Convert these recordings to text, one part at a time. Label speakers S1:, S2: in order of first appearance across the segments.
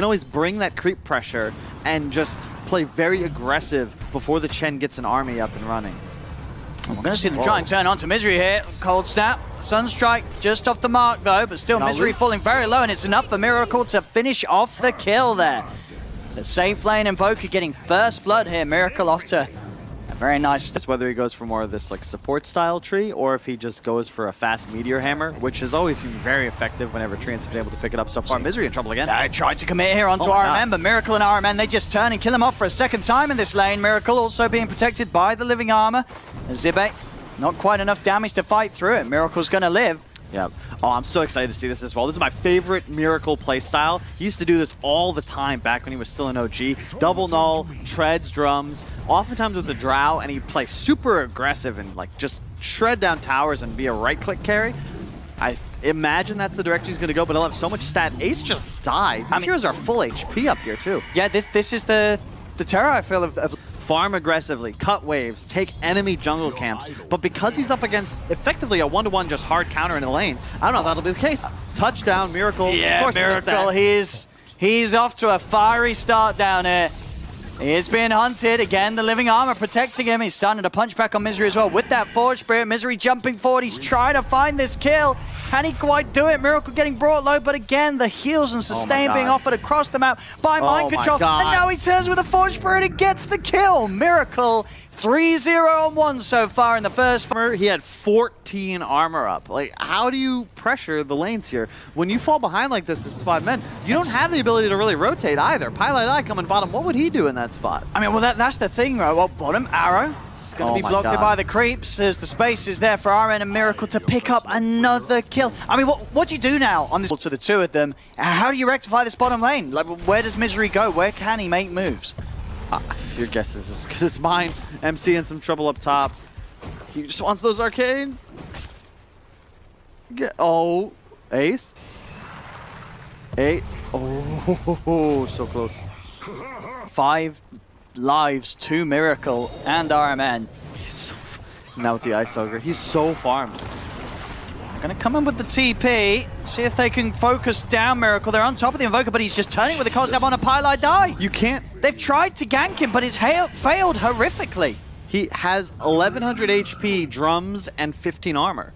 S1: can always bring that creep pressure and just play very aggressive before the Chen gets an army up and running.
S2: We're going to see them try and turn onto Misery here. Cold Snap, Sunstrike just off the mark though, but still Misery falling very low, and it's enough for Miracle to finish off the kill there. The safe lane Invoker getting first blood here. Miracle off to a very nice...
S1: It's whether he goes for more of this like support style tree or if he just goes for a fast Meteor Hammer, which has always seemed very effective whenever Treant's been able to pick it up so far. Misery in trouble again.
S2: I tried to commit here onto RMN, but Miracle and RMN, they just turn and kill him off for a second time in this lane. Miracle also being protected by the living armor. Zibe, not quite enough damage to fight through it. Miracle's going to live.
S1: Yeah. Oh, I'm so excited to see this as well. This is my favorite Miracle playstyle. He used to do this all the time back when he was still an OG. Double null, treads, drums, oftentimes with the drow, and he'd play super aggressive and like just shred down towers and be a right-click carry. I imagine that's the direction he's going to go, but he'll have so much stat. Ace just died. These heroes are full HP up here too.
S2: Yeah, this is the terror, I feel, of
S1: farm aggressively, cut waves, take enemy jungle camps. But because he's up against effectively a one-to-one just hard counter in the lane, I don't know if that'll be the case. Touchdown, Miracle.
S2: Yeah,
S1: of course,
S2: Miracle, he's off to a fiery start down here. He is being hunted. Again, the living armor protecting him. He's starting to punch back on Misery as well with that Forge Spirit. Misery jumping forward. He's trying to find this kill. Can he quite do it? Miracle getting brought low, but again, the heals and sustain being offered across the map by Mind Control. And now he turns with a Forge Spirit and gets the kill. Miracle 3-0 on 1 so far in the first.
S1: He had 14 armor up. Like, how do you pressure the lanes here? When you fall behind like this, it's 5 men. You don't have the ability to really rotate either. Pilot Eye coming bottom. What would he do in that spot?
S2: I mean, well, that's the thing, right? Well, bottom arrow. It's going to be blocked by the creeps as the space is there for RN and Miracle to pick up another kill. I mean, what do you do now on this to the two of them? How do you rectify this bottom lane? Like, where does Misery go? Where can he make moves?
S1: Your guess is as good as mine. MC in some trouble up top. He just wants those arcanes. Oh, Ace. Ace. Oh, so close.
S2: 5 lives to Miracle and RMN.
S1: He's so now with the Ice Ogre. He's so farmed.
S2: Gonna come in with the TP, see if they can focus down Miracle. They're on top of the Invoker, but he's just turning with the Cold Snap on a Pile Die.
S1: You can't.
S2: They've tried to gank him, but it's failed horrifically.
S1: He has 1100 HP, drums, and 15 armor.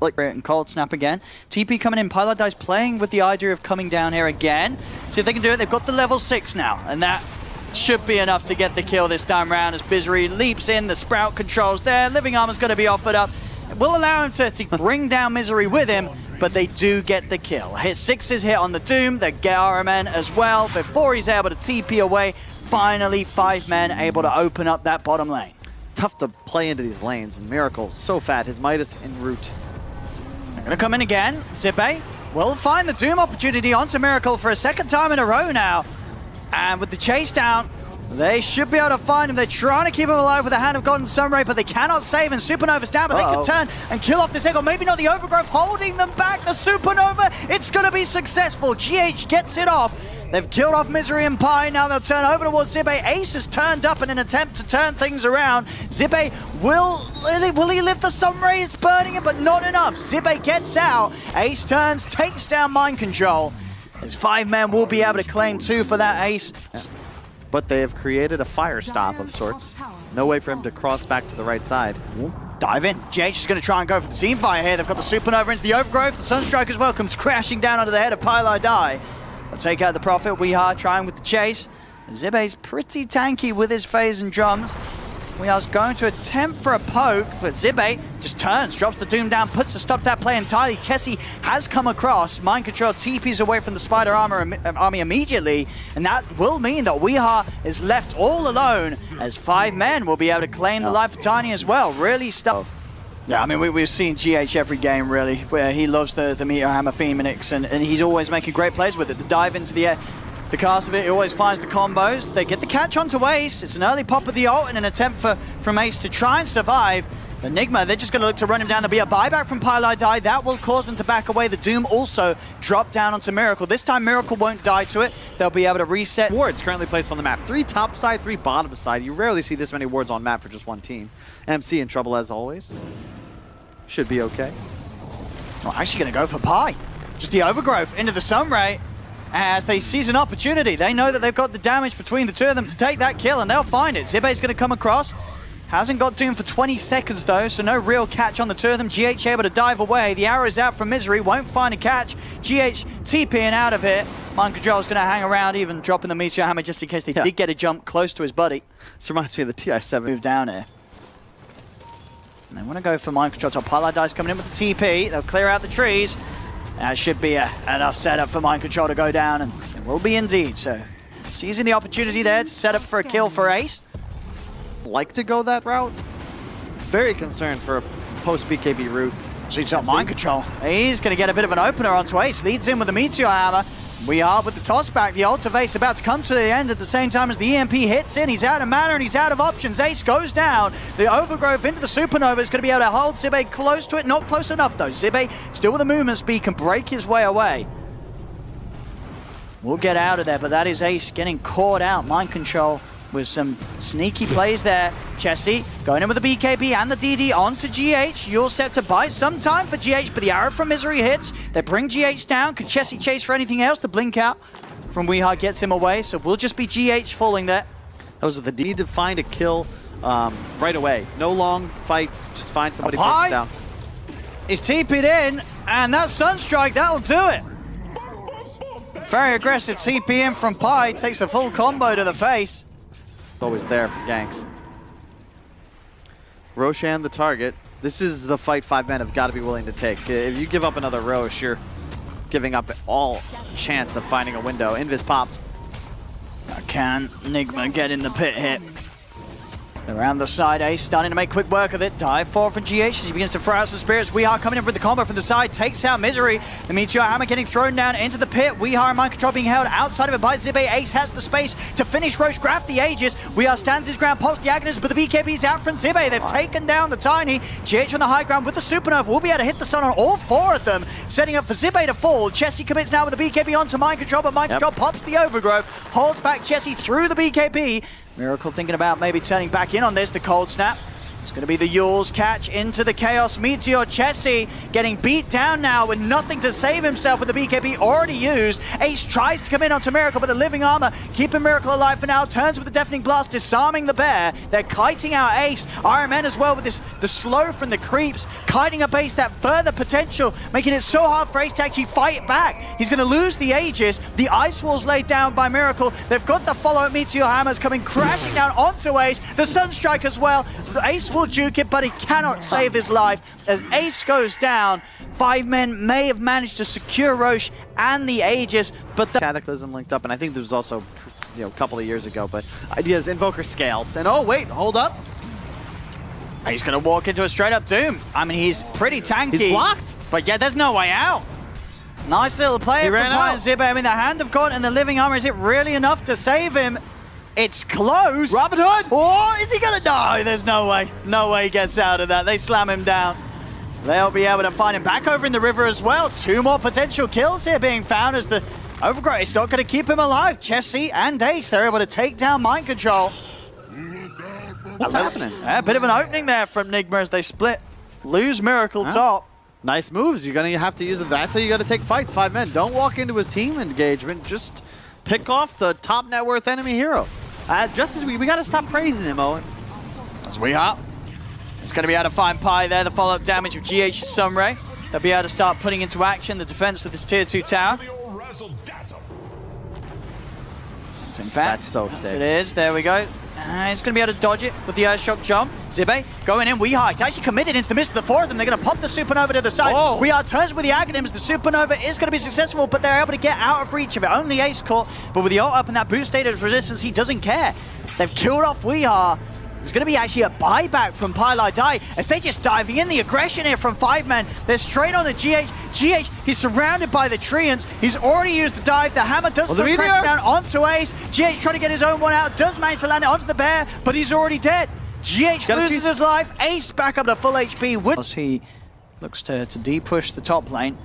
S2: Like, and Cold Snap again. TP coming in, Pile Die's playing with the idea of coming down here again. See if they can do it. They've got the level 6 now, and that should be enough to get the kill this time around as Misery leaps in, the Sprout controls there. Living Armor's gonna be offered up. It will allow him to bring down Misery with him, but they do get the kill. Hit 6's hit on the Doom, they get RMN as well before he's able to TP away. Finally, 5 men able to open up that bottom lane.
S1: Tough to play into these lanes, and Miracle so fat, his Midas en route.
S2: They're gonna come in again. Zibe will find the Doom opportunity onto Miracle for a second time in a row now. And with the chase down, they should be able to find him. They're trying to keep him alive with a Hand of God and Sunray, but they cannot save, and Supernova's down, but they can turn and kill off this egg, or maybe not the Overgrowth, holding them back. The Supernova, it's going to be successful. GH gets it off. They've killed off Misery and Pi. Now they'll turn over towards Zibe. Ace has turned up in an attempt to turn things around. Zibe will he lift the Sunray? It's burning him, but not enough. Zibe gets out. Ace turns, takes down Mind Control. His 5 men will be able to claim 2 for that Ace.
S1: But they have created a fire stop of sorts. No way for him to cross back to the right side.
S2: Dive in. JH is going to try and go for the team fire here. They've got the Supernova into the Overgrowth. The Sunstrike as well comes crashing down onto the head of Pile Die. They'll take out the Prophet. We are trying with the chase. Zibe's pretty tanky with his phase and drums. We are going to attempt for a poke, but Zibe just turns, drops the Doom down, puts a stop to that play entirely. Chessie has come across. Mind Control TPs away from the Spider Army immediately, and that will mean that Weeha is left all alone, as 5 men will be able to claim the life of Tiny as well. Really stuff. Yeah, I mean, we've seen GH every game, really, where he loves the Meteor Hammer Phoenix, and he's always making great plays with it. The dive into the air. The cast of it, he always finds the combos. They get the catch onto Ace. It's an early pop of the ult in an attempt from Ace to try and survive. But Nigma, they're just going to look to run him down. There'll be a buyback from Pile Die. That will cause them to back away. The Doom also drop down onto Miracle. This time Miracle won't die to it. They'll be able to reset.
S1: Wards currently placed on the map. 3 top side, 3 bottom side. You rarely see this many wards on map for just one team. MC in trouble as always. Should be okay.
S2: Well, actually going to go for Pi. Just the Overgrowth into the Sunray. as they seize an opportunity. They know that they've got the damage between the two of them to take that kill, and they'll find it. Zibe's going to come across. Hasn't got Doom for 20 seconds though, so no real catch on the two of them. GH able to dive away. The arrow's out from Misery, won't find a catch. GH TPing out of it. Mind Control's going to hang around, even dropping the Meteor Hammer just in case they did get a jump close to his buddy.
S1: This reminds me of the TI-7.
S2: Move down here. And they want to go for Mind Control top. Highlight Dice coming in with the TP. They'll clear out the trees. That should be enough setup for Mind Control to go down, and it will be indeed. So, seizing the opportunity there to set up for a kill for Ace.
S1: Like to go that route. Very concerned for a post-BKB route.
S2: So he's got Mind Control. He's going to get a bit of an opener onto Ace. Leads in with the Meteor Hammer. We are with the toss back. The ult of Ace about to come to the end at the same time as the EMP hits in. He's out of mana and he's out of options. Ace goes down. The Overgrowth into the Supernova is going to be able to hold Zibe close to it. Not close enough though. Zibe still with a movement speed can break his way away. We'll get out of there, but that is Ace getting caught out. Mind Control with some sneaky plays there. Chessie going in with the BKB and the DD onto GH. You're set to buy some time for GH, but the arrow from Misery hits. They bring GH down. Could Chessie chase for anything else? The blink out from Weehaw gets him away, so we'll just be GH falling there.
S1: That was with the need to find a kill right away. No long fights, just find somebody
S2: Pi
S1: down.
S2: Is TP'd in, and that Sunstrike, that'll do it. Very aggressive TP in from Pi, takes a full combo to the face.
S1: Always there for ganks. Roshan the target. This is the fight 5 men have got to be willing to take. If you give up another Rosh, you're giving up all chance of finding a window. Invis popped.
S2: Can Nigma get in the pit hit? Around the side, Ace starting to make quick work of it. Dive forward from GH as he begins to throw out some spirits. Weehaw coming in with the combo from the side, takes out Misery. The Meteor Hammer getting thrown down into the pit. Weehaw and Mind Control being held outside of it by Zibe. Ace has the space to finish Roche, grab the Aegis. Weehaw stands his ground, pops the Agnes, but the BKB's out from Zibe. They've taken down the Tiny. GH on the high ground with the Supernova. Will be able to hit the stun on all 4 of them, setting up for Zibe to fall. Chessie commits now with the BKB onto Mind Control, but Mind Control pops the Overgrowth, holds back Chessie through the BKB. Miracle thinking about maybe turning back in on this, the cold snap. It's going to be the Yule's catch into the Chaos Meteor. Chessie getting beat down now with nothing to save himself with the BKB already used. Ace tries to come in onto Miracle, but the living armor keeping Miracle alive for now. Turns with the Deafening Blast, disarming the bear. They're kiting out Ace. Iron Man as well with this, the slow from the creeps, kiting up Ace, that further potential, making it so hard for Ace to actually fight back. He's going to lose the Aegis. The Ice Wall's laid down by Miracle. They've got the follow-up Meteor Hammers coming crashing down onto Ace. The Sunstrike as well. Ace will juke it, but he cannot save his life. As Ace goes down, 5 men may have managed to secure Roche and the Aegis, but the
S1: Cataclysm linked up, and I think there was also, a couple of years ago, but ideas Invoker scales. And oh wait, hold up.
S2: He's gonna walk into a straight up Doom. I mean, he's pretty tanky.
S1: He's blocked.
S2: But yeah, there's no way out. Nice little play from Pi and Zibe. I mean, the Hand of God and the Living Armor, is it really enough to save him? It's close.
S1: Robin Hood!
S2: Or is he gonna die? There's no way. No way he gets out of that. They slam him down. They'll be able to find him back over in the river as well. 2 more potential kills here being found as the Overgrowth is not going to keep him alive. Chessie and Ace, they're able to take down Mind Control.
S1: What's happening?
S2: A bit of an opening there from Nigma as they split. Lose Miracle top.
S1: Nice moves. You're going to have to use it. That's how you got to take fights, 5 men. Don't walk into his team engagement. Just pick off the top net worth enemy hero. Just as we got to stop praising him, Owen.
S2: As we are. It's going to be able to find Pi there. The follow-up damage of GH's Sunray. They'll be able to start putting into action the defense of this tier 2 tower. It's in fact,
S1: that's so sick.
S2: It is. There we go. He's going to be able to dodge it with the Earthshock jump. Zibe going in. Weehaw. He's actually committed into the midst of the 4 of them. They're going to pop the Supernova to the side.
S1: Oh.
S2: Weehaw turns with the Aghanims. The Supernova is going to be successful, but they're able to get out of reach of it. Only Ace caught, but with the ult up and that boost state of resistance, he doesn't care. They've killed off Weehaw. There's going to be actually a buyback from Pylai Die as they're just diving in. The aggression here from 5 men. They're straight on to GH. GH, he's surrounded by the Treants. He's already used the dive. The hammer does go crashing down onto Ace. GH trying to get his own one out. Does manage to land it onto the bear, but he's already dead. GH loses his life. Ace back up to full HP. As he looks to de-push the top lane.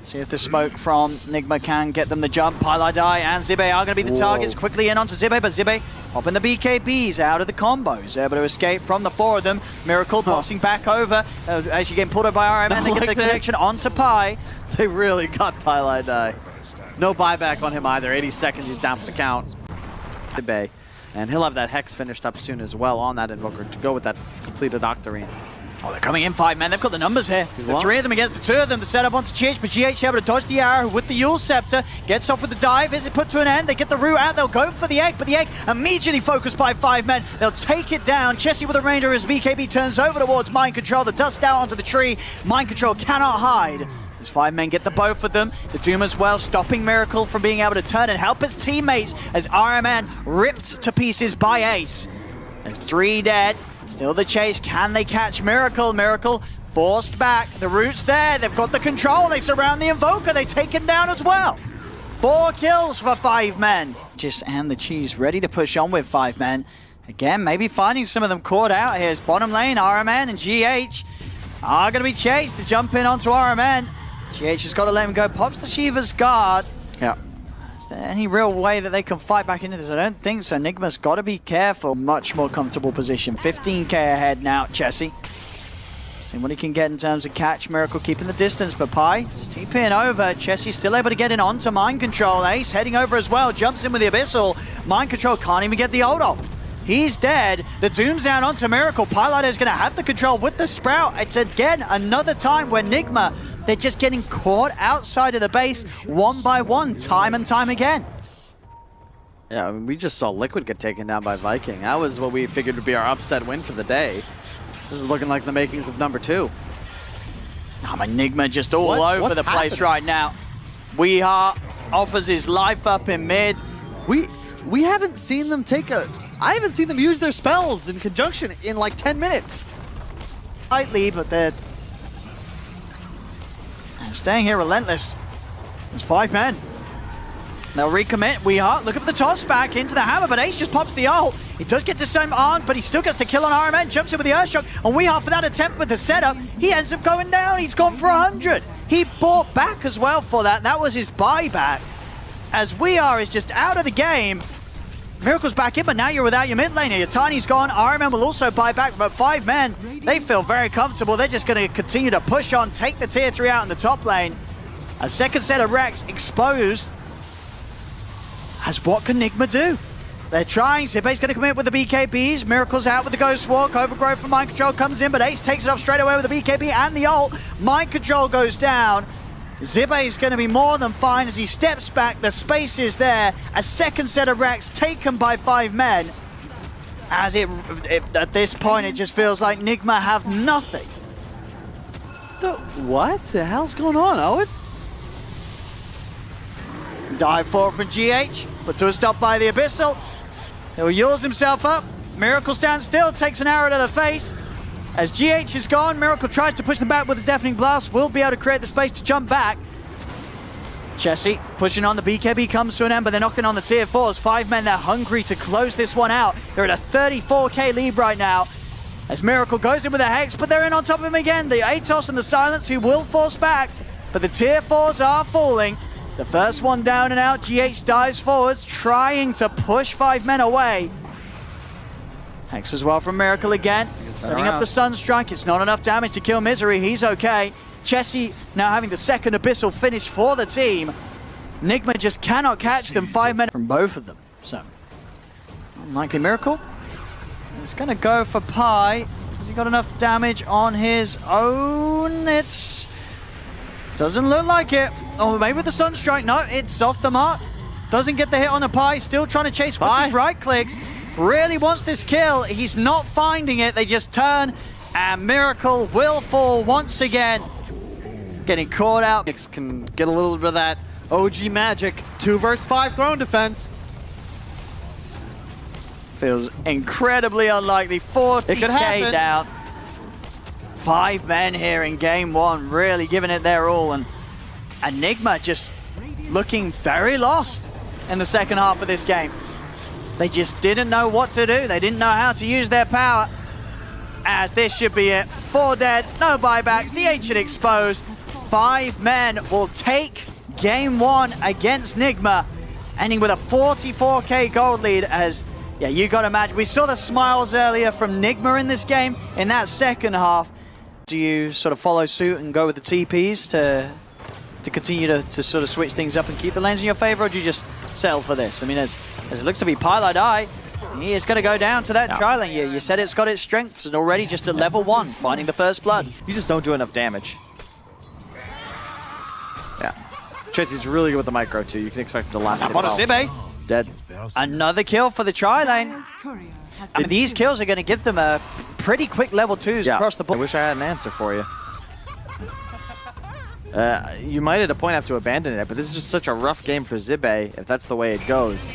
S2: See if the smoke from Nigma can get them the jump. Pylai Die and Zibe are going to be the targets. Quickly in onto Zibe, but Zibe popping the BKBs out of the combos. Able to escape from the 4 of them. Miracle boxing back over. Actually getting pulled over by RM, and they get the connection onto Pi.
S1: They really got Pylai Die. No buyback on him either. 80 seconds, he's down for the count. The Bay. And he'll have that Hex finished up soon as well on that Invoker to go with that completed Octarine.
S2: Oh, they're coming in 5 men. They've got the numbers here.
S1: He's
S2: The
S1: long.
S2: 3 of them against the 2 of them. The setup onto GH, but GH able to dodge the arrow with the Yule Scepter. Gets off with the dive. Is it put to an end? They get the root out. They'll go for the egg, but the egg immediately focused by 5 men. They'll take it down. Chessie with a Ranger as BKB turns over towards Mind Control. The dust out onto the tree. Mind Control cannot hide. As 5 men get the both of them. The Doom as well, stopping Miracle from being able to turn and help his teammates as RMN ripped to pieces by Ace. There's 3 dead. Still the chase. Can they catch Miracle? Miracle forced back. The root's there. They've got the control. They surround the Invoker. They take him down as well. 4 kills for 5 men. And the Cheese ready to push on with 5 men. Again, maybe finding some of them caught out here. It's bottom lane, RMN and GH are going to be chased to jump in onto RMN. GH has got to let him go. Pops the Shiva's guard.
S1: Yeah.
S2: Is there any real way that they can fight back into this? I don't think so. Nigma's got to be careful. Much more comfortable position. 15k ahead now, Chessie. See what he can get in terms of catch. Miracle keeping the distance, but Pi steeping over. Chessie still able to get in onto Mind Control. Ace heading over as well. Jumps in with the Abyssal. Mind Control can't even get the ult off. He's dead. The Doom's down onto Miracle. Pielighter is going to have the control with the Sprout. It's again another time where Nigma, they're just getting caught outside of the base one by one, time and time again.
S1: Yeah, I mean, we just saw Liquid get taken down by Viking. That was what we figured would be our upset win for the day. This is looking like the makings of number 2.
S2: Oh, my Nigma just all over the place right now. Weehaw offers his life up in mid.
S1: We haven't seen them I haven't seen them use their spells in conjunction in like 10 minutes.
S2: Lightly, but they're staying here relentless. There's 5 men. They'll recommit. Weehaw, look at the toss back into the hammer, but Ace just pops the ult. He does get to some armed, but he still gets the kill on RMN, jumps in with the Earthshock, and Weehaw for that attempt with the setup, he ends up going down. He's gone for 100. He bought back as well for that. That was his buyback. As Weehaw is just out of the game. Miracle's back in, but now you're without your mid laner. Your Tiny's gone. RMN will also buy back, but 5 men, they feel very comfortable. They're just going to continue to push on, take the tier 3 out in the top lane. A second set of Rex exposed. As what can Nigma do? They're trying. Zibe's going to commit with the BKBs. Miracle's out with the Ghost Walk. Overgrowth from Mind Control comes in, but Ace takes it off straight away with the BKB and the ult. Mind Control goes down. Zibe is going to be more than fine as he steps back. The space is there. A second set of Rex taken by 5 men. As at this point, it just feels like Nigma have nothing.
S1: What the hell's going on, Owen?
S2: Dive forward from GH, but to a stop by the Abyssal. He'll Yules himself up. Miracle stands still, takes an arrow to the face. As GH is gone, Miracle tries to push them back with a Deafening Blast. Will be able to create the space to jump back. Chessie pushing on. The BKB comes to an end, but they're knocking on the tier 4s. 5 men, they're hungry to close this one out. They're at a 34k lead right now. As Miracle goes in with a Hex, but they're in on top of him again. The Atos and the Silence who will force back, but the tier 4s are falling. The first one down and out. GH dives forwards, trying to push 5 men away. Hex as well from Miracle again. Setting up the Sunstrike. It's not enough damage to kill Misery. He's okay. Chessie now having the second Abyssal finish for the team. Nigma just cannot catch them. 5 men from both of them. So, unlikely Miracle. It's going to go for Pi. Has he got enough damage on his own? Doesn't look like it. Oh, maybe with the Sunstrike. No, it's off the mark. Doesn't get the hit on the Pi. Still trying to chase with his right clicks. Really wants this kill. He's not finding it. They just turn, and Miracle will fall once again. Getting caught out.
S1: Can get a little bit of that OG magic. 2 versus 5 throne defense.
S2: Feels incredibly unlikely. 40k down. 5 men here in game 1, really giving it their all. And Nigma just looking very lost in the second half of this game. They just didn't know what to do. They didn't know how to use their power. As this should be it. 4 dead, no buybacks. The ancient exposed. 5 men will take game 1 against Nigma, ending with a 44k gold lead. As, yeah, you got to imagine. We saw the smiles earlier from Nigma in this game. In that second half, do you sort of follow suit and go with the TPs to to continue to sort of switch things up and keep the lanes in your favor, or do you just settle for this? I mean, as it looks to be Pilot Eye, he is going to go down to that tri lane. You said it's got its strengths, and already just at level 1, finding the first blood.
S1: You just don't do enough damage. Yeah. Tracy's really good with the micro, too. You can expect him to last.
S2: What a Zibe.
S1: Dead.
S2: Another kill for the tri lane. I mean, these kills are going to give them a pretty quick level 2s across the board.
S1: I wish I had an answer for you. You might at a point have to abandon it, but this is just such a rough game for Zibe if that's the way it goes.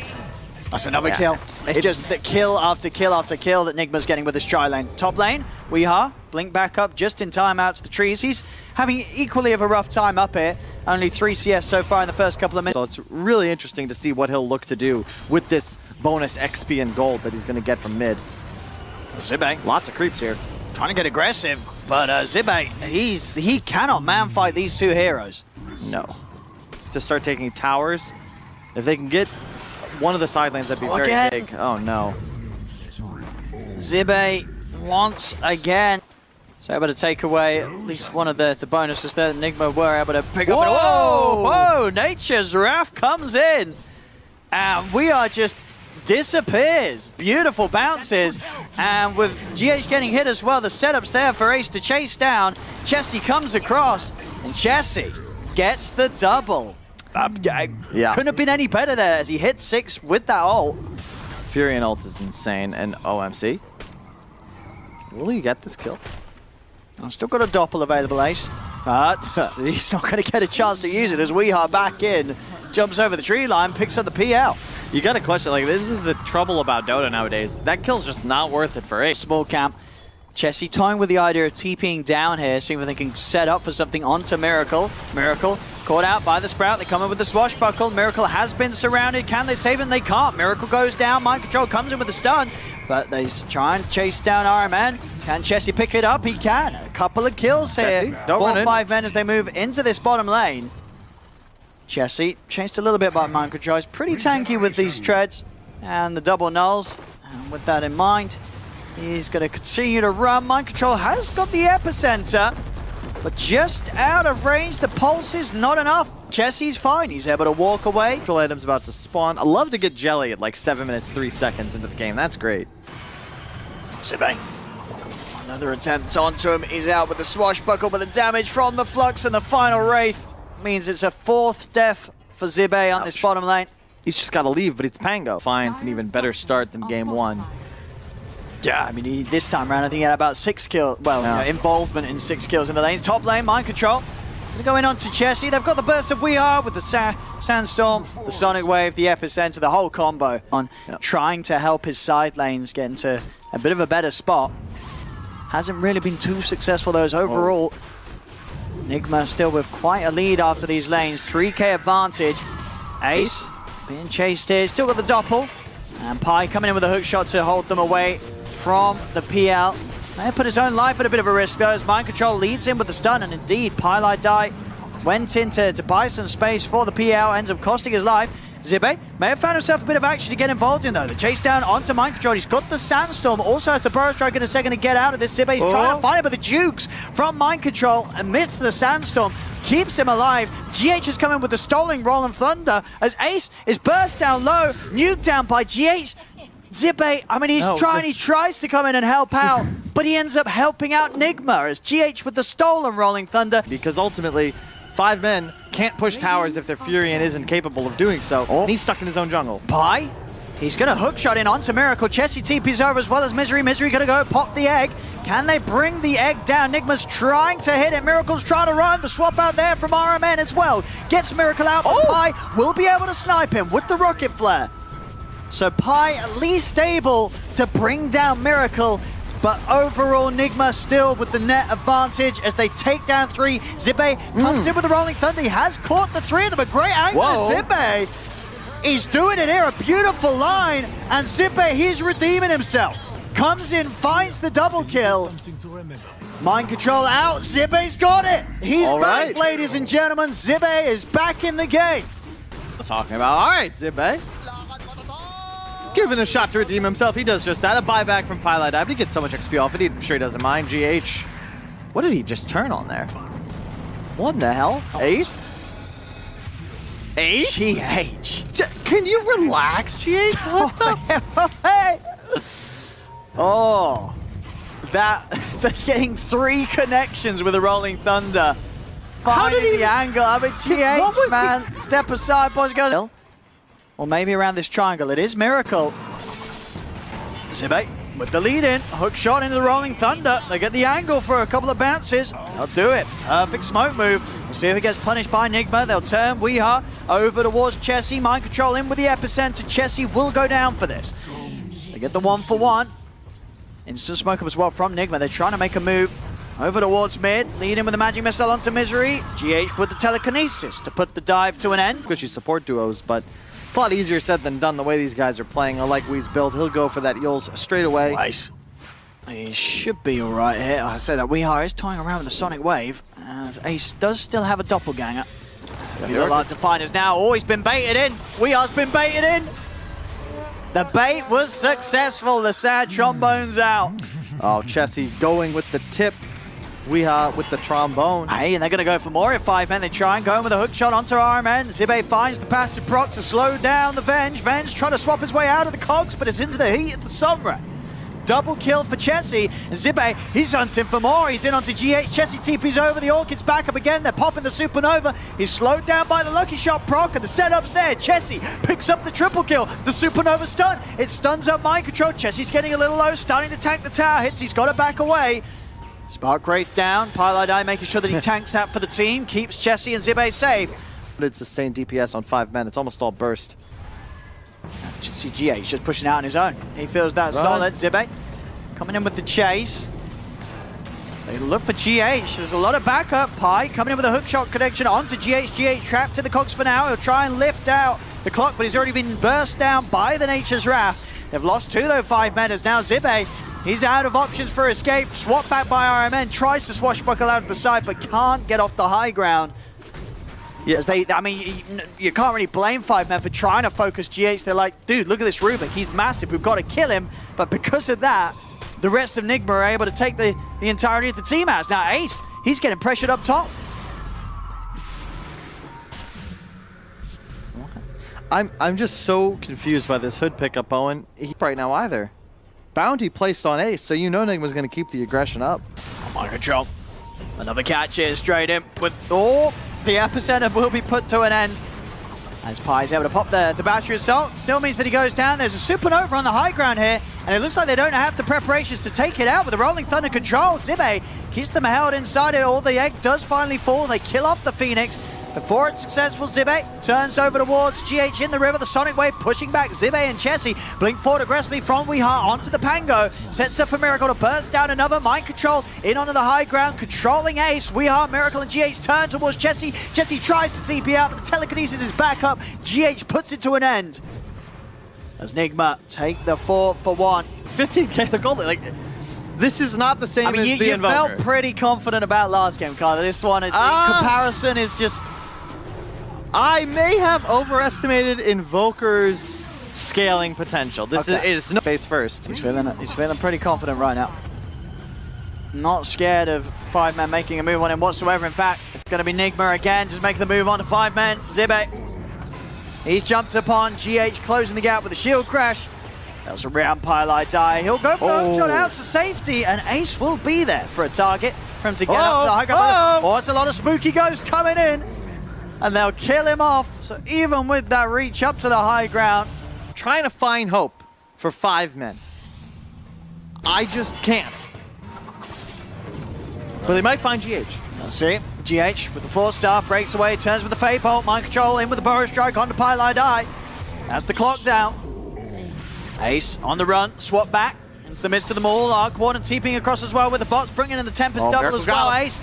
S2: That's another kill. It's just the kill after kill after kill that Nigma's getting with this tri lane. Top lane, Weeha, blink back up just in time out to the trees. He's having equally of a rough time up here. Only 3 CS so far in the first couple of minutes.
S1: So it's really interesting to see what he'll look to do with this bonus XP and gold that he's going to get from mid.
S2: Zibe.
S1: Lots of creeps here.
S2: Trying to get aggressive, but Zibe, he cannot man-fight these two heroes.
S1: No. To start taking towers, if they can get one of the side lanes, that'd be very big. Oh, no.
S2: Zibe once again. So able to take away at least one of the bonuses that Nigma were able to pick up. Whoa! Whoa! Nature's Wrath comes in. And we are just disappears. Beautiful bounces. And with GH getting hit as well, the setup's there for Ace to chase down. Chessie comes across, and Chessie gets the double. Couldn't have been any better there as he hit 6 with that ult.
S1: Furion ult is insane, and OMC. Will he get this kill?
S2: I've still got a doppel available, Ace. But he's not going to get a chance to use it as Weeha back in, jumps over the tree line, picks up the PL.
S1: You got to question, like, this is the trouble about Dota nowadays. That kill's just not worth it for Ace.
S2: Small camp. Chessie toying with the idea of TPing down here, seeing if they can set up for something onto Miracle. Miracle caught out by the Sprout. They come in with the swashbuckle. Miracle has been surrounded. Can they save him? They can't. Miracle goes down. Mind Control comes in with the stun, but they try and chase down RMN. Can Chessie pick it up? He can. A couple of kills here. 4-5 men as they move into this bottom lane. Chessie chased a little bit by Mind Control. He's pretty tanky with these treads and the double nulls. And with that in mind, he's going to continue to run. Mind Control has got the epicenter, but just out of range. The pulse is not enough. Chessie's fine. He's able to walk away.
S1: Item's about to spawn. I love to get Jelly at like 7 minutes, 3 seconds into the game. That's great.
S2: Zibe. Another attempt onto him. He's out with the swashbuckle, but the damage from the Flux and the final Wraith means it's a 4th death for Zibe on this bottom lane.
S1: He's just got to leave, but it's Pango. Finds an even better start than game 1.
S2: Yeah, I mean, this time around, I think he had about 6 kills. Well, involvement in 6 kills in the lanes. Top lane, Mind Control. Gonna go in onto Chessie. They've got the burst of We Are with the Sandstorm, the Sonic Wave, the Epicenter, the whole combo on trying to help his side lanes get into a bit of a better spot. Hasn't really been too successful, though, as overall. Nigma still with quite a lead after these lanes. 3k advantage. Ace being chased here. Still got the doppel. And Pi coming in with a hook shot to hold them away from the PL. May put his own life at a bit of a risk, though, as Mind Control leads in with the stun. And indeed, Pilot Die went in to buy some space for the PL, ends up costing his life. Zibe may have found himself a bit of action to get involved in, though. The chase down onto Mind Control. He's got the Sandstorm. Also has the Burrow Strike in a second to get out of this. Zibe's trying to find it, but the Jukes from Mind Control amidst the Sandstorm keeps him alive. GH is coming with the Stolen Rolling Thunder as Ace is burst down low, nuked down by GH. Zibe, I mean, he tries to come in and help out, but he ends up helping out Nigma as GH with the Stolen Rolling Thunder.
S1: Because ultimately, 5 men can't push towers if their Furion isn't capable of doing so. And he's stuck in his own jungle.
S2: Pi, he's going to hookshot in onto Miracle. Chessie TP's over as well as Misery. Misery going to go pop the egg. Can they bring the egg down? Nigma's trying to hit it. Miracle's trying to run. The swap out there from RMN as well. Gets Miracle out, but Pi will be able to snipe him with the rocket flare. So Pi at least able to bring down Miracle, but overall Nigma still with the net advantage as they take down 3. Zibe comes in with the Rolling Thunder. He has caught the 3 of them. A great angle. Zibe is doing it here. A beautiful line. And Zibe, he's redeeming himself. Comes in, finds the double kill. Mind Control out. Zibe's got it. He's back, ladies and gentlemen. Zibe is back in the game.
S1: We're talking about, all right, Zibe. Given a shot to redeem himself, he does just that. A buyback from Pilot Eye, but he gets so much XP off it, I'm sure he doesn't mind. GH, what did he just turn on there? What in the hell? Ace? Ace?
S2: GH.
S1: Can you relax, GH? What the?
S2: Oh, they're getting 3 connections with a Rolling Thunder. Finding the angle. I mean, GH, man, step aside, boys. Go. Or maybe around this triangle. It is Miracle. Zibe with the lead in. Hook shot into the Rolling Thunder. They get the angle for a couple of bounces. They'll do it. Perfect smoke move. We'll see if it gets punished by Nigma. They'll turn Weeha over towards Chessie. Mind control in with the epicenter. Chessie will go down for this. They get the 1-for-1. Instant smoke up as well from Nigma. They're trying to make a move over towards mid. Lead in with the magic missile onto Misery. GH with the telekinesis to put the dive to an end.
S3: Squishy support duos, but it's a lot easier said than done the way these guys are playing. I like Wee's build. He'll go for that Yules straight away.
S2: Nice. He should be all right here. I say that Weeha is toying around with the Sonic Wave, as Ace does still have a doppelganger. You're allowed to find us now. Oh, he's been baited in. Weeha's been baited in. The bait was successful. The sad trombone's out.
S3: Oh, Chessie going with the tip. Weeha with the trombone.
S2: Hey, and they're going to go for more at 5 men. They try and go in with a hook shot onto RMN. Zibe finds the passive proc to slow down the Venge. Venge trying to swap his way out of the cogs, but it's into the heat of the Sombra. Double kill for Chessie. And Zibe, he's hunting for more. He's in onto GH. Chessie TP's over. The Orchid's back up again. They're popping the Supernova. He's slowed down by the Lucky Shot proc, and the setup's there. Chessie picks up the triple kill. The Supernova stun. It stuns up Mind Control. Chessie's getting a little low, starting to tank the tower hits. He's got to back away. Spark Wraith down. Pylai making sure that he tanks that for the team. Keeps Chessie and Zibe safe.
S3: It's sustained DPS on 5 men. It's almost all burst.
S2: GH he's just pushing out on his own. He feels that solid. Zibe coming in with the chase. So they look for GH. There's a lot of backup. Pi coming in with a hookshot connection onto GH. GH trapped in the cogs for now. He'll try and lift out the clock, but he's already been burst down by the Nature's Wrath. They've lost 2 though, 5 men. As now Zibe, he's out of options for escape. Swap back by RMN. Tries to swashbuckle out of the side, but can't get off the high ground. Yeah, as I mean, you can't really blame 5 men for trying to focus GH. They're like, dude, look at this Rubik. He's massive. We've got to kill him. But because of that, the rest of Nigma are able to take the entirety of the team out. Now Ace, he's getting pressured up top.
S3: I'm just so confused by this hood pickup, Owen. Right now either. Bounty placed on Ace, so you know Nigma's going to keep the aggression up.
S2: Mind control. Another catch here, straight in with... Oh! The epicenter will be put to an end as Pi is able to pop the battery assault. Still means that he goes down. There's a supernova on the high ground here, and it looks like they don't have the preparations to take it out with the Rolling Thunder control. Zibe keeps them held inside it. All the egg does finally fall. They kill off the Phoenix. Before it's successful, Zibe turns over towards GH in the river. The Sonic Wave pushing back Zibe and Chessie. Blink forward aggressively from Weeha onto the Pango. Sets up for Miracle to burst down another. Mind control in onto the high ground. Controlling Ace. Weeha, Miracle, and GH turn towards Chessie. Chessie tries to TP out, but the telekinesis is back up. GH puts it to an end. As Nigma take the 4-for-1.
S3: 15k the goal. Like, this is not the same
S2: I mean,
S3: as
S2: you
S3: the Invoker.
S2: felt pretty confident about last game, Carla. This one, in comparison, is just...
S3: I may have overestimated Invoker's scaling potential. This is no face first.
S2: He's feeling pretty confident right now. Not scared of 5 men making a move on him whatsoever. In fact, it's going to be Nigma again, just making the move on to 5 men. Zibe, he's jumped upon GH, closing the gap with a shield crash. That's around Pylai die. He'll go for the hook shot out to safety, and Ace will be there for a target for him to get up to the high ground. Oh, it's a lot of spooky ghosts coming in. And they'll kill him off. So even with that reach up to the high ground.
S3: Trying to find hope for 5 men. I just can't. But they might find GH.
S2: Let's see. GH with the 4-star, breaks away, turns with the Fade Bolt, Mind Control in with the Burrow Strike onto Pylai die. That's the clock down. Ace on the run, swap back into the midst of them all. Arcward and TPing across as well with the bots, bringing in the Tempest double as well. Ace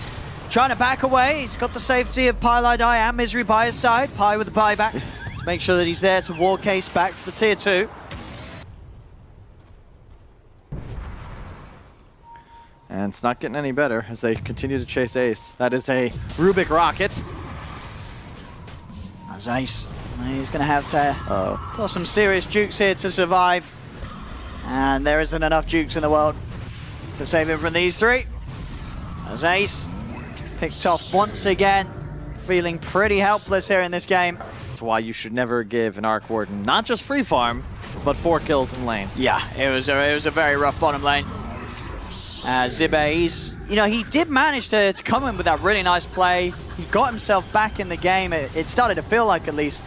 S2: trying to back away. He's got the safety of Pylai die and Misery by his side. Pi with the buyback to make sure that he's there to war case back to the tier 2.
S3: And it's not getting any better as they continue to chase Ace. That is a Rubik rocket.
S2: As Ace, he's going to have to pull some serious jukes here to survive. And there isn't enough jukes in the world to save him from these 3. As Ace picked off once again, feeling pretty helpless here in this game.
S3: to why you should never give an Arc Warden not just free farm, but 4 kills in lane.
S2: Yeah, it was a very rough bottom lane. Zibe, he did manage to come in with that really nice play. He got himself back in the game. It started to feel like, at least,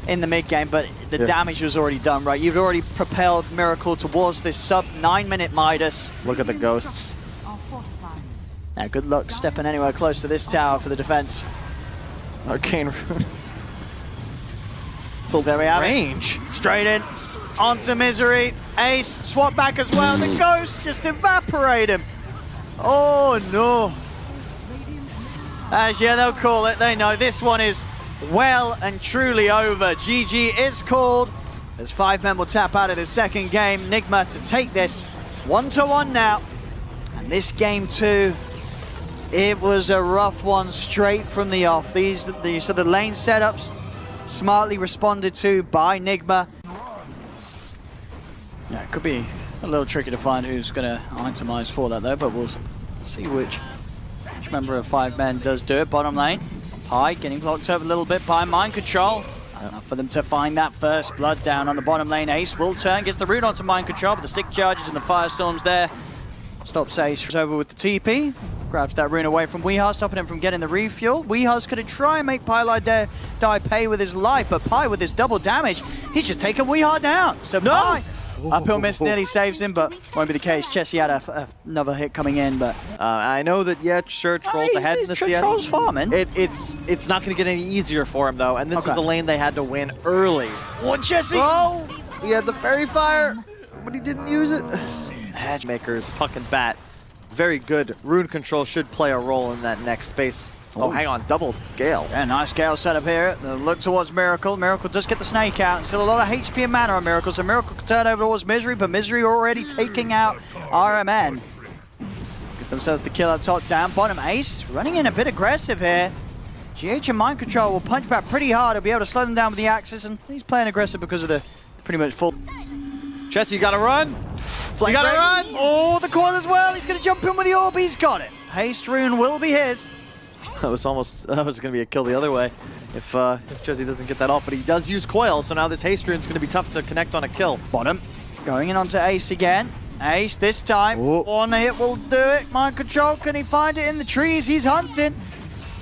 S2: in the mid game, but the damage was already done, right? You've already propelled Miracle towards this sub 9-minute Midas.
S3: Look at the ghosts.
S2: Yeah, good luck stepping anywhere close to this tower for the defense.
S3: Arcane Rune.
S2: So there we have
S3: Range.
S2: it. Straight in. Onto Misery. Ace, swap back as well. The Ghost just evaporate him. Oh no. As yeah, they'll call it. They know this one is well and truly over. GG is called. As 5 men will tap out of the second game. Nigma to take this 1-1 now. And this game too, it was a rough one straight from the off. These are the lane setups smartly responded to by Nigma. Yeah, it could be a little tricky to find who's going to itemize for that though, but we'll see which member of 5 men does do it. Bottom lane, Pi getting blocked up a little bit by Mind Control. Enough for them to find that first blood down on the bottom lane. Ace will turn, gets the root onto Mind Control, but the stick charges and the firestorms there. Stops Ace over with the TP. Grabs that rune away from Weeha, stopping him from getting the refuel. Weeha's going to try and make Pi die pay with his life, but Pi with his double damage, he's just taken Weeha down. So Pi, uphill miss nearly saves him, but won't be the case. Chessie had another hit coming in, but...
S3: I know that, yeah, sure, Troll's ahead in the CS.
S2: Troll's farming.
S3: It's not going to get any easier for him, though, and this was a lane they had to win early.
S2: Oh, Chessie!
S3: Oh! He had the Fairy Fire, but he didn't use it. Hedgemakers, Puck and Bat. Very good. Rune control should play a role in that next space. Oh, hang on. Double Gale.
S2: Yeah, nice Gale setup here. The look towards Miracle. Miracle does get the snake out. Still a lot of HP and mana on Miracle, so Miracle can turn over towards Misery, but Misery already taking out RMN. Get themselves the kill up top, down bottom. Ace running in a bit aggressive here. GH and Mind Control will punch back pretty hard. He'll be able to slow them down with the axes, and he's playing aggressive because of the pretty much full...
S3: Chessie, you gotta run. You gotta run.
S2: Oh, the coil as well. He's gonna jump in with the orb. He's got it. Haste rune will be his.
S3: That was gonna be a kill the other way if Chessie doesn't get that off, but he does use coil, so now this haste rune is gonna be tough to connect on a kill.
S2: Bottom, going in onto Ace again. Ace this time. One hit will do it. Mind Control, can he find it in the trees? He's hunting.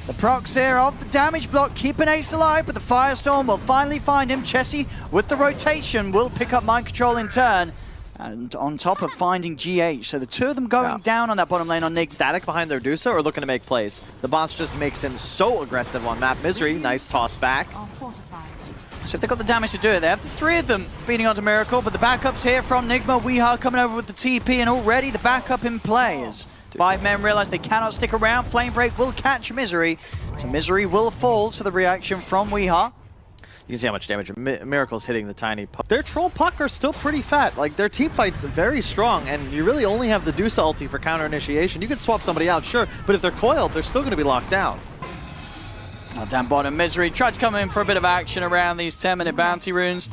S2: The procs here off the damage block, keeping Ace alive, but the Firestorm will finally find him. Chessie, with the rotation, will pick up Mind Control in turn. And on top of finding GH. So the two of them going down on that bottom lane on Nig.
S3: Static behind their Dusa or looking to make plays. The bounce just makes him so aggressive on map. Misery, nice toss back.
S2: So if they've got the damage to do it, they have the 3 of them feeding onto Miracle, but the backups here from Nigma. Weeha coming over with the TP, and already the backup in play as 5 men realize they cannot stick around. Flame Break will catch Misery, so Misery will fall to the reaction from Weeha.
S3: You can see how much damage Miracle's hitting the tiny puck. Their troll puck are still pretty fat. Like, their team fight's very strong, and you really only have the Dusa ulti for counter initiation. You can swap somebody out, sure, but if they're coiled, they're still going to be locked down.
S2: Down bottom, Misery tried to come in for a bit of action around these 10-minute bounty runes.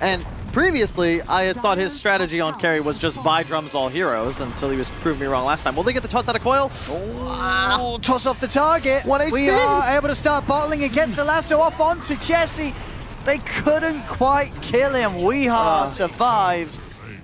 S3: And previously, I had thought his strategy on carry was just buy drums all heroes until he was proving me wrong last time. Will they get the toss out of coil?
S2: Oh, toss off the target. We are able to start bottling against the lasso off onto Chessie. They couldn't quite kill him. Weeha survives.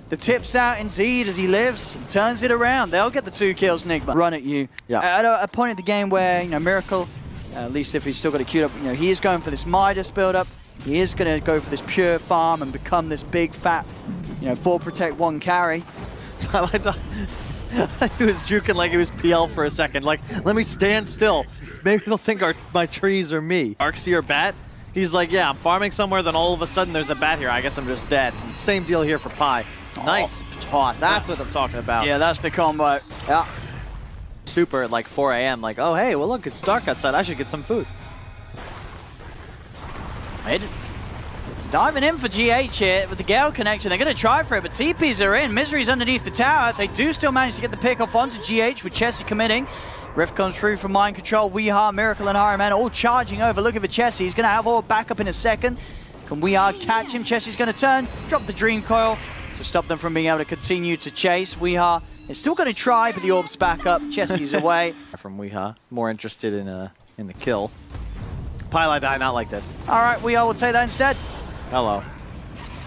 S2: The tip's out indeed as he lives and turns it around. They'll get the 2 kills, Nigma. Run at you.
S3: Yeah.
S2: At a point in the game where, Miracle, at least if he's still got it queued up, he is going for this Midas build-up. He is going to go for this pure farm and become this big, fat, 4 protect, 1 carry.
S3: I like to... He was juking like it was PL for a second. Like, let me stand still. Maybe they'll think my trees are me. Arcseer bat, he's like, yeah, I'm farming somewhere, then all of a sudden there's a bat here. I guess I'm just dead. Same deal here for Pi. Nice toss. That's what I'm talking about.
S2: Yeah, that's the combo.
S3: Yeah. Super at like 4 a.m. Like, oh, hey, well, look, it's dark outside. I should get some food.
S2: Diving in for GH here with the Gale connection. They're going to try for it, but TPs are in. Misery's underneath the tower. They do still manage to get the pick off onto GH with Chessie committing. Rift comes through from Mind Control. Weeha, Miracle, and RMN all charging over. Looking for Chessie. He's going to have all back up in a second. Can Weeha catch him? Chessie's going to turn, drop the Dream Coil to stop them from being able to continue to chase. Weeha is still going to try, but the orb's back up. Chessie's away.
S3: From Weeha, more interested in the kill.
S1: Pylai die not like this.
S2: All right, we will take that instead.
S1: Hello.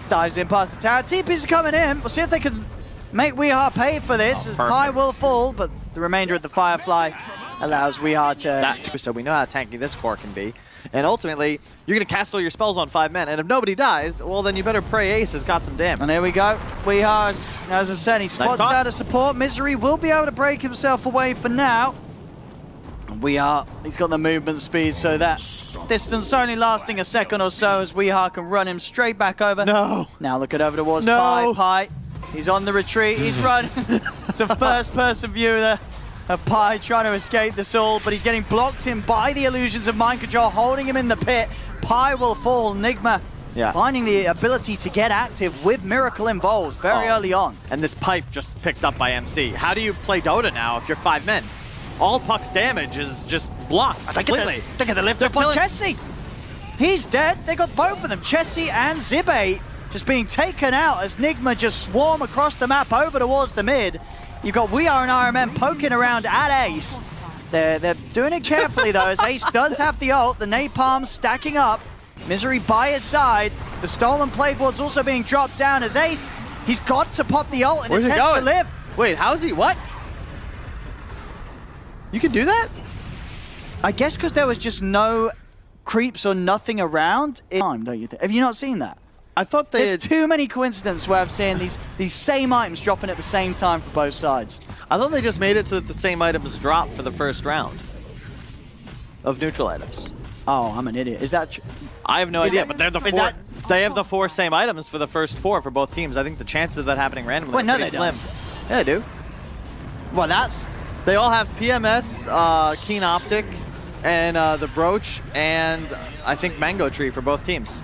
S2: Dives in past the tower. TP's coming in. We'll see if they can make Weehaw pay for this, as
S1: perfect.
S2: Pi will fall, but the remainder of the Firefly allows Weehaw to...
S1: So we know how tanky this core can be. And ultimately, you're going to cast all your spells on 5 men, and if nobody dies, well, then you better pray Ace has got some damage.
S2: And here we go. Weehaw, as I said, he spots out of support. Misery will be able to break himself away for now. Weehaw, he's got the movement speed, so that distance only lasting a second or so as Weehaw can run him straight back over.
S1: No.
S2: Now look it over towards
S1: No.
S2: Pi. He's on the retreat. He's running. It's a first-person view there of Pi trying to escape this all, but he's getting blocked in by the illusions of mind control, holding him in the pit. Pi will fall. Nigma finding the ability to get active with Miracle involved very early on.
S1: And this pipe just picked up by MC. How do you play Dota now if you're 5 men? All Puck's damage is just blocked completely.
S2: Look at the lift up on Chessie. He's dead. They got both of them, Chessie and Zibe, just being taken out as Nigma just swarm across the map over towards the mid. You've got We Are and RMM poking around at Ace. They're doing it carefully though, as Ace does have the ult. The napalm stacking up. Misery by his side. The stolen playboard's also being dropped down as Ace. He's got to pop the ult and
S1: Where's
S2: attempt to live.
S1: Wait, how's he? What? You can do that?
S2: I guess because there was just no creeps or nothing around. Don't you think? Have you not seen that?
S1: I thought they
S2: There's too many coincidences where I'm seeing these same items dropping at the same time for both sides.
S1: I thought they just made it so that the same items drop for the first round of neutral items.
S2: Oh, I'm an idiot. Is that true?
S1: I have no idea, but they're the
S2: is
S1: 4.
S2: that-
S1: They have the 4 same items for the first 4 for both teams. I think the chances of that happening randomly
S2: Wait,
S1: are
S2: no,
S1: pretty
S2: they
S1: slim.
S2: don't.
S1: Yeah, they do.
S2: Well, that's...
S1: They all have PMS, Keen Optic, and the Brooch, and I think Mango Tree for both teams.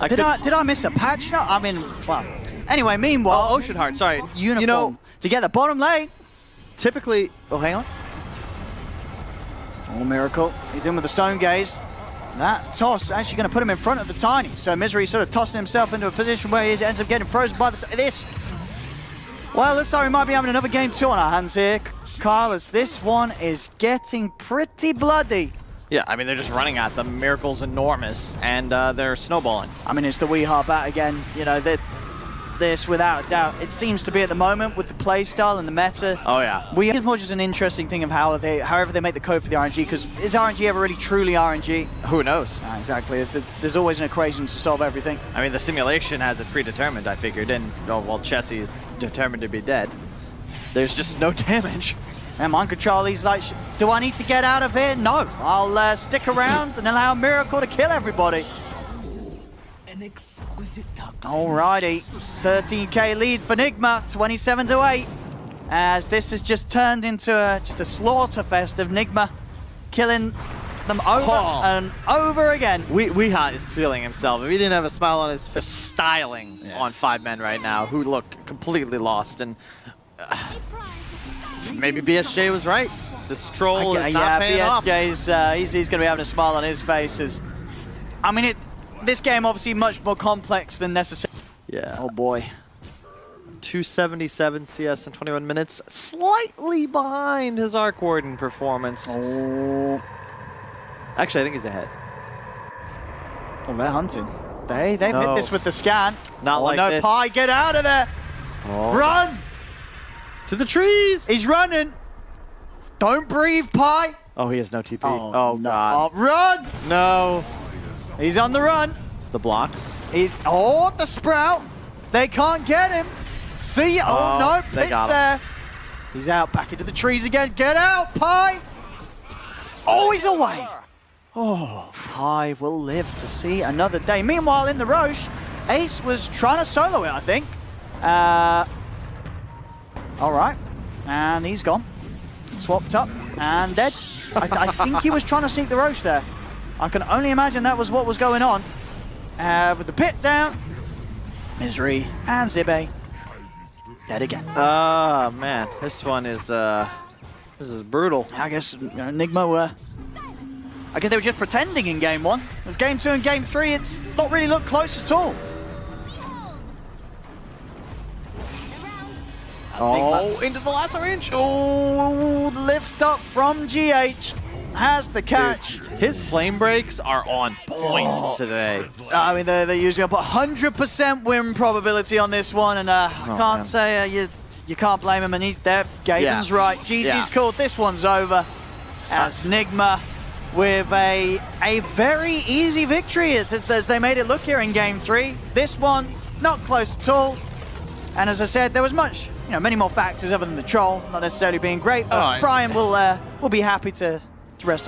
S2: Did I miss a patch? No, I mean, well... Anyway, meanwhile...
S1: Oh, Ocean Heart, sorry.
S2: Uniform.
S1: You know,
S2: together, bottom lane.
S1: typically... Oh, hang on.
S2: Oh, Miracle. He's in with the Stone Gaze. That toss actually going to put him in front of the Tiny. So Misery sort of tossing himself into a position where he ends up getting frozen by this. Well, looks like we might be having another game 2 on our hands here, Kyle, as this one is getting pretty bloody.
S1: Yeah, I mean, they're just running at them. Miracle's enormous, and they're snowballing.
S2: I mean, it's the Weehaw bat again. You know, this, without a doubt, it seems to be at the moment with the play style and the meta.
S1: Oh, yeah.
S2: It's more just an interesting thing of however they make the code for the RNG, because is RNG ever really truly RNG?
S1: Who knows?
S2: Exactly. There's always an equation to solve everything.
S1: I mean, the simulation has it predetermined, I figured, and, oh, well, Chessie is determined to be dead. There's just no damage.
S2: And Mind Control, he's like, do I need to get out of here? No. I'll stick around and allow Miracle to kill everybody. Alrighty, 13k lead for Nigma, 27-8. As this has just turned into just a slaughter fest of Nigma killing them over and over again.
S1: Weehaw is feeling himself. If he didn't have a smile on his face, styling on 5 men right now, who look completely lost. And maybe BSJ was right. This troll is not paying off.
S2: BSJ's he's going to be having a smile on his face. I mean, this game obviously much more complex than necessary.
S1: Yeah.
S2: Oh boy.
S1: 277 CS in 21 minutes, slightly behind his Arc Warden performance.
S2: Oh.
S1: Actually, I think he's ahead.
S2: Oh, they're hunting. They've hit this with the scan.
S1: Not like
S2: no,
S1: this.
S2: Pi, get out of there!
S1: Oh.
S2: Run!
S1: To the trees!
S2: He's running! Don't breathe, Pi!
S1: Oh, he has no TP.
S2: Oh, no.
S1: God.
S2: Oh, run!
S1: No.
S2: He's on the run.
S1: The blocks.
S2: The Sprout! They can't get him! See ya! Oh, no,
S1: they
S2: Pit's
S1: got him.
S2: there. He's out, back into the trees again. Get out, Pi! Oh, he's away! Oh, Pi will live to see another day. Meanwhile, in the Roche, Ace was trying to solo it, I think. All right, and he's gone. Swapped up and dead. I think he was trying to sneak the Roche there. I can only imagine that was what was going on. With the pit down, Misery and Zibe dead again.
S1: Oh, man. This one is, this is brutal.
S2: I guess Nigma were... I guess they were just pretending in game 1. As game 2 and game 3, it's not really looked close at all.
S1: Oh, into the last range.
S2: Oh, lift up from GH. has the catch.
S3: His flame breaks are on point today.
S2: I mean, they're using up 100% win probability on this one, and I can't say you can't blame him. And Gaben's right. GG's called. This one's over. As Nigma with a very easy victory as they made it look here in Game 3. This one, not close at all. And as I said, there was many more factors other than the troll, not necessarily being great, but Brian will be happy to rest on